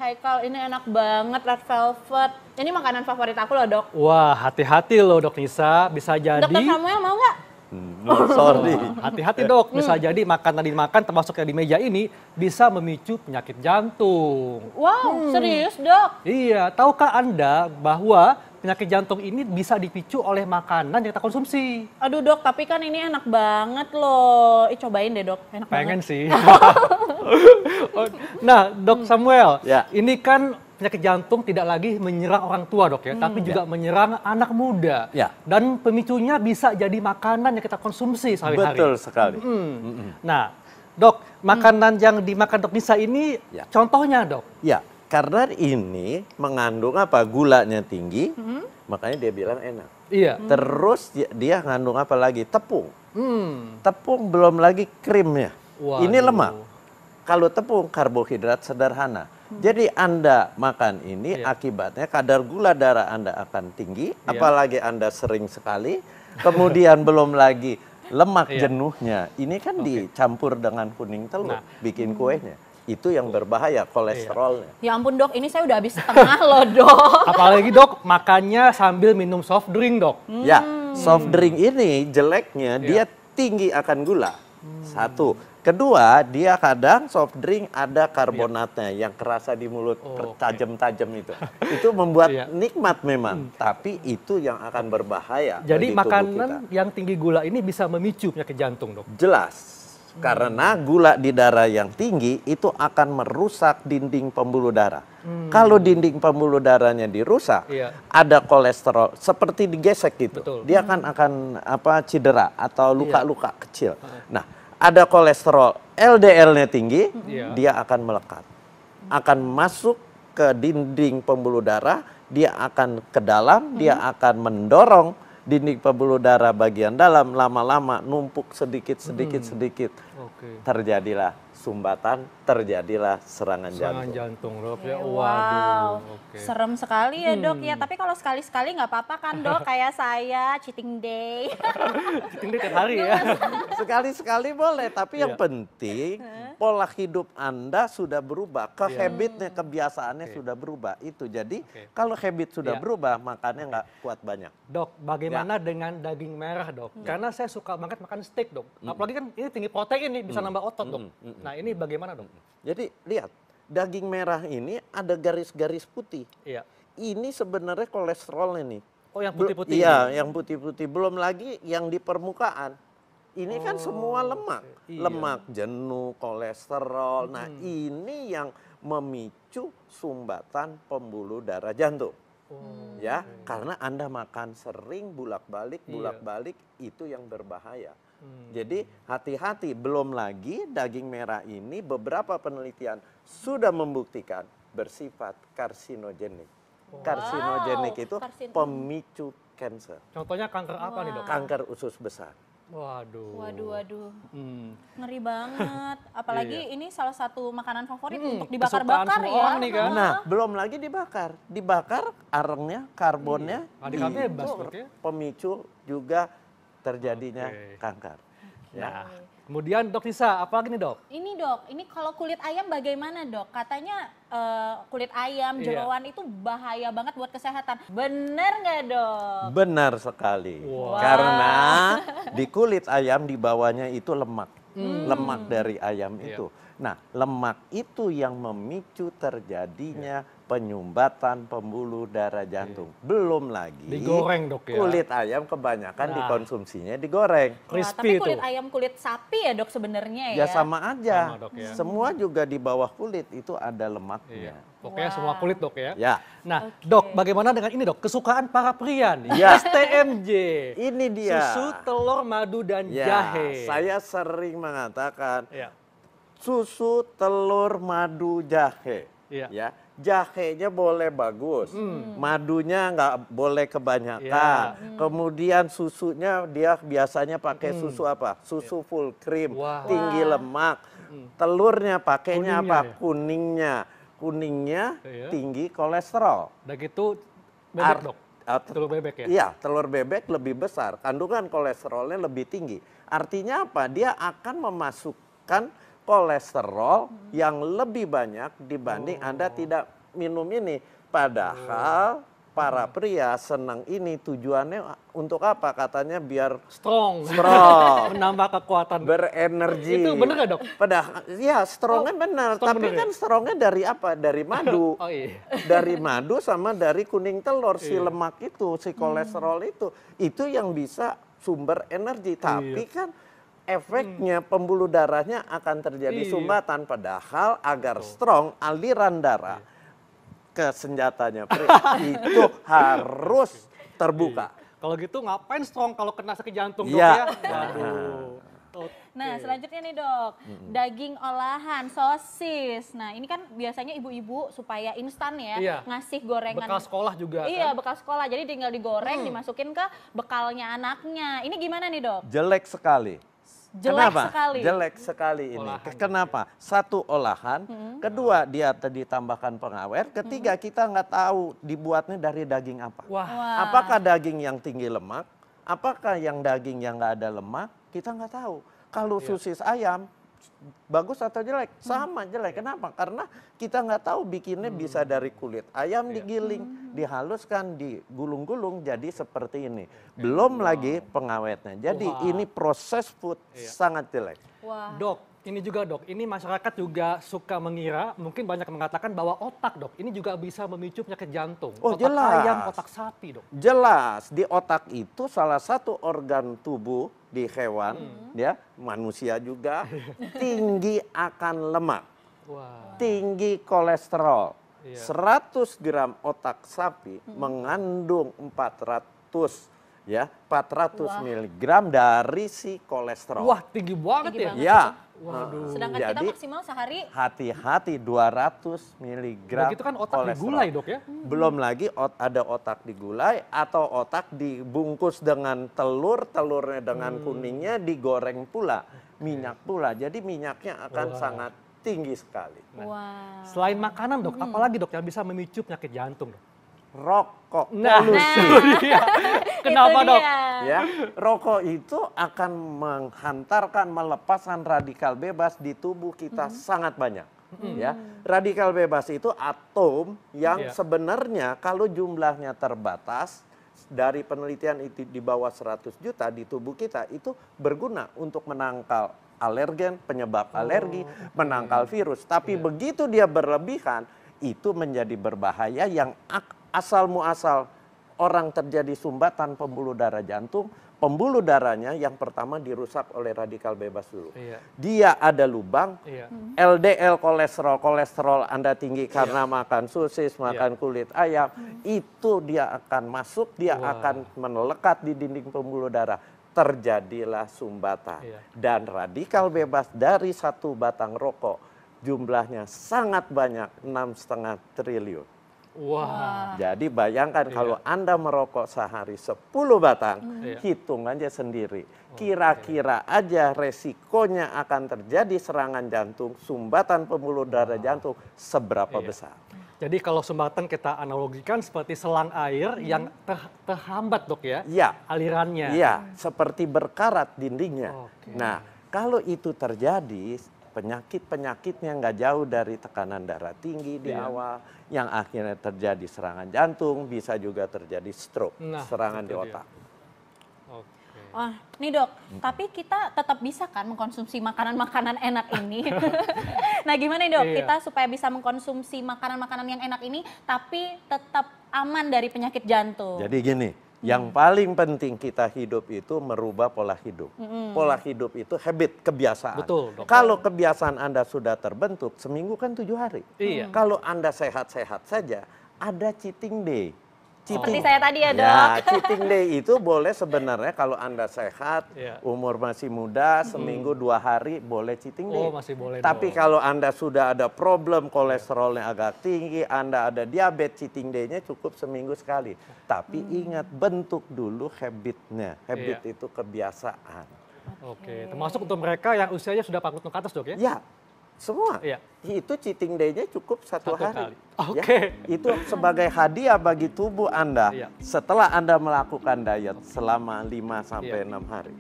Haikal, ini enak banget red velvet. Ini makanan favorit aku loh, Dok. Wah, hati-hati loh Dok Nisa, bisa jadi... Dokter Samuel mau nggak? Sorry. Hati-hati Dok, bisa jadi makanan dimakan termasuk yang di meja ini bisa memicu penyakit jantung. Wow, serius, Dok? Iya, tahukah Anda bahwa penyakit jantung ini bisa dipicu oleh makanan yang kita konsumsi? Aduh, Dok, tapi kan ini enak banget loh. Cobain deh, Dok. Enak Pengen banget. sih. Nah, Dok Samuel, Ya. ini kan penyakit jantung tidak lagi menyerang orang tua Dok ya, tapi juga menyerang anak muda. Ya. Dan pemicunya bisa jadi makanan yang kita konsumsi sehari-hari. Betul sekali. Nah, Dok, makanan yang dimakan Dok Nisa ini Ya. contohnya Dok. Ya, karena ini mengandung apa? Gulanya tinggi, makanya dia bilang enak. Iya. Terus dia ngandung apa lagi? Tepung. Hmm. Tepung belum lagi krimnya. Waduh. Ini lemak. Kalau tepung karbohidrat sederhana. Jadi Anda makan ini Iya. akibatnya kadar gula darah Anda akan tinggi, apalagi Anda sering sekali. Kemudian belum lagi lemak Iya. jenuhnya. Ini kan dicampur dengan kuning telur, Nah. bikin kuenya. Itu yang berbahaya kolesterolnya. Ya ampun, Dok. Ini saya udah habis setengah loh, Dok. Apalagi Dok, makannya sambil minum soft drink Dok. Ya, soft drink ini jeleknya dia tinggi akan gula. Satu. Kedua, dia kadang soft drink ada karbonatnya yang kerasa di mulut, tajam-tajam itu. Itu membuat Iya. nikmat memang, tapi itu yang akan berbahaya. Jadi bagi tubuh makanan kita. yang tinggi gula ini bisa memicu penyakit jantung Dok. Jelas. Karena gula di darah yang tinggi itu akan merusak dinding pembuluh darah. Kalau dinding pembuluh darahnya dirusak, Iya. ada kolesterol seperti digesek gitu. Betul. Dia akan cedera atau luka-luka kecil. Nah, ada kolesterol LDL-nya tinggi, Iya. dia akan melekat. Akan masuk ke dinding pembuluh darah, dia akan ke dalam, dia akan mendorong dinding pembuluh darah bagian dalam, lama-lama numpuk sedikit. Oke. Terjadilah sumbatan, terjadilah serangan Serangan jantung. jantung Dok ya. Wow, Waduh. Oke. serem sekali ya, Dok ya. Tapi kalau sekali-sekali nggak apa-apa kan, Dok? Kayak saya cheating day. Ini tiap hari ya. Sekali-sekali boleh, tapi yang Iya. penting pola hidup Anda sudah berubah, habitnya, kebiasaannya sudah berubah. Itu jadi kalau habit sudah Iya. berubah, makannya nggak kuat banyak. Dok, bagaimana dengan daging merah Dok? Karena saya suka banget makan steak Dok. Apalagi kan ini tinggi protein nih, bisa nambah otot Dok. Nah ini bagaimana Dok? Jadi lihat, daging merah ini ada garis-garis putih. Iya. Ini sebenarnya kolesterolnya nih. Oh yang putih-putih Iya, ini? yang putih-putih. Belum lagi yang di permukaan. Ini kan semua lemak. iya. Lemak jenuh, kolesterol. Nah, ini yang memicu sumbatan pembuluh darah jantung. Ya, karena Anda makan sering bolak-balik itu yang berbahaya. Jadi hati-hati, belum lagi daging merah ini beberapa penelitian sudah membuktikan bersifat karsinogenik. Karsinogenik itu pemicu kanker. Contohnya kanker apa nih Dok? Kanker usus besar. Waduh. Waduh. Hmm. Ngeri banget. Apalagi Iya. ini salah satu makanan favorit untuk kesukaan dibakar-bakar semua ya. orang nih kan. Nah, belum lagi dibakar. Dibakar arengnya, karbonnya, Radikal bebas, itu Dok, ya? pemicu juga terjadinya Oke. kanker. Ya. Kemudian Dok Nisa, apa lagi nih Dok? Ini Dok, ini kalau kulit ayam bagaimana Dok? Katanya kulit ayam, Iya. jeroan itu bahaya banget buat kesehatan. Bener nggak Dok? Benar sekali. Wow. Karena di kulit ayam di bawahnya itu lemak. Lemak dari ayam itu. Nah, lemak itu yang memicu terjadinya penyumbatan pembuluh darah jantung. Belum lagi Digoreng, Dok, ya? kulit ayam kebanyakan Nah. dikonsumsinya digoreng. Wah, Crispy tapi kulit tuh. ayam, kulit sapi ya Dok sebenarnya ya? Ya sama aja. Sama, Dok, ya. Semua juga di bawah kulit itu ada lemaknya. Iya. Pokoknya Wow. semua kulit Dok ya. Ya, Nah Oke. Dok, bagaimana dengan ini Dok? Kesukaan para pria nih. Ya. STMJ. ini dia. Susu, telur, madu, dan Ya, jahe. saya sering mengatakan Ya. susu, telur, madu, jahe. Iya. Ya, jahenya boleh bagus, madunya nggak boleh kebanyakan. Kemudian susunya dia biasanya pakai susu apa? Susu full cream, Wah. tinggi lemak. Telurnya pakainya Kuningnya apa? ya? Kuningnya Iya. tinggi kolesterol. Udah gitu bebek Dok. At- Telur bebek ya? Iya, telur bebek lebih besar, kandungan kolesterolnya lebih tinggi. Artinya apa? Dia akan memasukkan kolesterol yang lebih banyak dibanding Anda tidak minum ini. Padahal para pria senang ini tujuannya untuk apa? Katanya biar Strong. strong, Menambah kekuatan. berenergi. Itu bener nggak, Dok? Padahal ya strongnya benar, strong tapi bener kan strongnya dari apa? Dari madu. Oh iya. Dari madu sama dari kuning telur, si lemak itu, si kolesterol itu yang bisa sumber energi. Tapi kan efeknya pembuluh darahnya akan terjadi sumbatan. Padahal agar strong aliran darah ke senjatanya pria itu harus terbuka. Kalau gitu ngapain strong kalau kena sakit jantung, Dok Iya. ya? Waduh. Nah, selanjutnya nih Dok, daging olahan, sosis. Nah, ini kan biasanya ibu-ibu supaya instan ya, Iya. ngasih gorengan. Bekal sekolah juga Iya, kan? bekal sekolah. Jadi tinggal digoreng, dimasukin ke bekalnya anaknya. Ini gimana nih Dok? Jelek sekali. Jelek Kenapa? sekali. Jelek sekali ini. Olahan. Kenapa? Satu olahan, kedua dia ditambahkan pengawet, ketiga kita nggak tahu dibuatnya dari daging apa. Wah. Apakah daging yang tinggi lemak? Apakah yang daging yang nggak ada lemak? Kita nggak tahu. Kalau sosis ayam bagus atau jelek? Sama jelek. Kenapa? Karena kita nggak tahu bikinnya bisa dari kulit ayam digiling, dihaluskan, digulung-gulung jadi seperti ini. Belum lagi pengawetnya. Jadi Wah. ini proses food sangat jelek. Wah. Dok, ini juga Dok, ini masyarakat juga suka mengira, mungkin banyak mengatakan bahwa otak Dok, ini juga bisa memicu penyakit jantung. Oh, otak jelas. ayam, otak sapi Dok. Jelas di otak itu salah satu organ tubuh di hewan, ya manusia juga tinggi akan lemak, Wah. tinggi kolesterol. Iya. 100 gram otak sapi mengandung 400 miligram dari si kolesterol. Wah, tinggi banget Tinggi ya. banget. Ya. Waduh. Sedangkan kita Jadi maksimal sehari hati-hati 200 miligram Begitu kan otak kolesterol. digulai Dok ya. Belum lagi ada otak digulai atau otak dibungkus dengan telur, telurnya dengan kuningnya digoreng pula, minyak pula. Jadi minyaknya akan sangat tinggi sekali. Wah. Selain makanan Dok, apalagi Dok yang bisa memicu penyakit jantung Dok? Rokok, Nah, polusi. Kenapa Itu Dok? dia. Ya, rokok itu akan menghantarkan melepaskan radikal bebas di tubuh kita sangat banyak. Ya, radikal bebas itu atom yang sebenarnya kalau jumlahnya terbatas dari penelitian itu di bawah 100 juta di tubuh kita itu berguna untuk menangkal alergen, penyebab alergi, menangkal virus. Tapi begitu dia berlebihan itu menjadi berbahaya yang asal muasal orang terjadi sumbatan pembuluh darah jantung, pembuluh darahnya yang pertama dirusak oleh radikal bebas dulu. Iya. Dia ada lubang, Iya. LDL kolesterol Anda tinggi karena makan sosis, makan kulit ayam, itu dia akan masuk, dia akan melekat di dinding pembuluh darah. Terjadilah sumbatan. Iya. Dan radikal bebas dari satu batang rokok jumlahnya sangat banyak, 6,5 triliun. Wah. Jadi bayangkan kalau Anda merokok sehari 10 batang, hitung aja sendiri. Kira-kira aja resikonya akan terjadi serangan jantung, sumbatan pembuluh darah jantung seberapa besar. Jadi kalau sumbatan kita analogikan seperti selang air yang terhambat Dok ya, Iya. alirannya. Iya, seperti berkarat dindingnya. Oke. Nah, kalau itu terjadi, penyakit-penyakitnya nggak jauh dari tekanan darah tinggi di awal, yang akhirnya terjadi serangan jantung, bisa juga terjadi stroke, Nah, serangan itu di dia. otak. Oke. Wah, nih Dok, tapi kita tetap bisa kan mengkonsumsi makanan-makanan enak ini. Nah, gimana nih Dok, Iya. kita supaya bisa mengkonsumsi makanan-makanan yang enak ini tapi tetap aman dari penyakit jantung. Jadi gini, yang paling penting kita hidup itu merubah pola hidup. Pola hidup itu habit, kebiasaan. Betul, Dok. Kalau kebiasaan Anda sudah terbentuk, seminggu kan 7 hari. Iya. Kalau Anda sehat-sehat saja, ada cheating day. Seperti saya tadi ya Dok. Ya, cheating day itu boleh sebenarnya kalau Anda sehat, Iya. umur masih muda, seminggu 2 hari boleh cheating day. Oh, masih boleh. Tapi Dok. kalau Anda sudah ada problem kolesterolnya agak tinggi, Anda ada diabetes, cheating day-nya cukup seminggu sekali. Tapi ingat, bentuk dulu habitnya. Habit itu kebiasaan. Oke, termasuk untuk mereka yang usianya sudah 40 ke atas Dok ya? Ya, semua. Iya. Itu cheating day-nya cukup satu Satu hari. kali. Oke. Ya, itu sebagai hadiah bagi tubuh Anda Iya. setelah Anda melakukan diet selama 5 sampai 6 hari.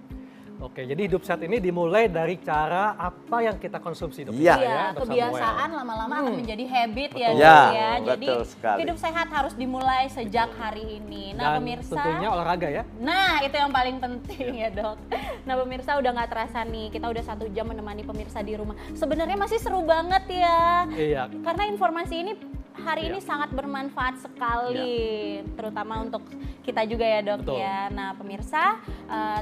Oke, jadi hidup sehat ini dimulai dari cara apa yang kita konsumsi, Dok. Iya. Iya, Dok kebiasaan Samuel. lama-lama akan menjadi habit ya, Betul. Dok Ya, ya. Jadi betul sekali. hidup sehat harus dimulai sejak hari ini. Nah, Dan pemirsa, tentunya olahraga ya. nah itu yang paling penting ya, Dok. Nah, pemirsa udah nggak terasa nih, kita udah 1 jam menemani pemirsa di rumah. Sebenarnya masih seru banget ya. Iya. Karena informasi ini hari ini sangat bermanfaat sekali, terutama untuk kita juga ya, Dok. Betul. Ya. Nah, pemirsa,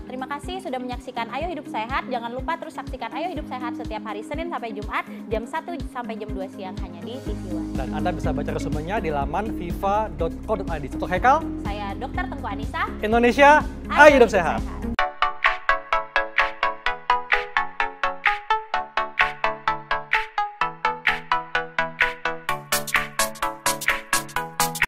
terima kasih sudah menyaksikan Ayo Hidup Sehat. Jangan lupa terus saksikan Ayo Hidup Sehat setiap hari Senin sampai Jumat jam 1 sampai jam 2 siang hanya di TV One. Dan Anda bisa baca resumenya di laman viva.co.id. Untuk Hekal, Saya Dr. Tengku Anissa. Indonesia, ayo hidup sehat.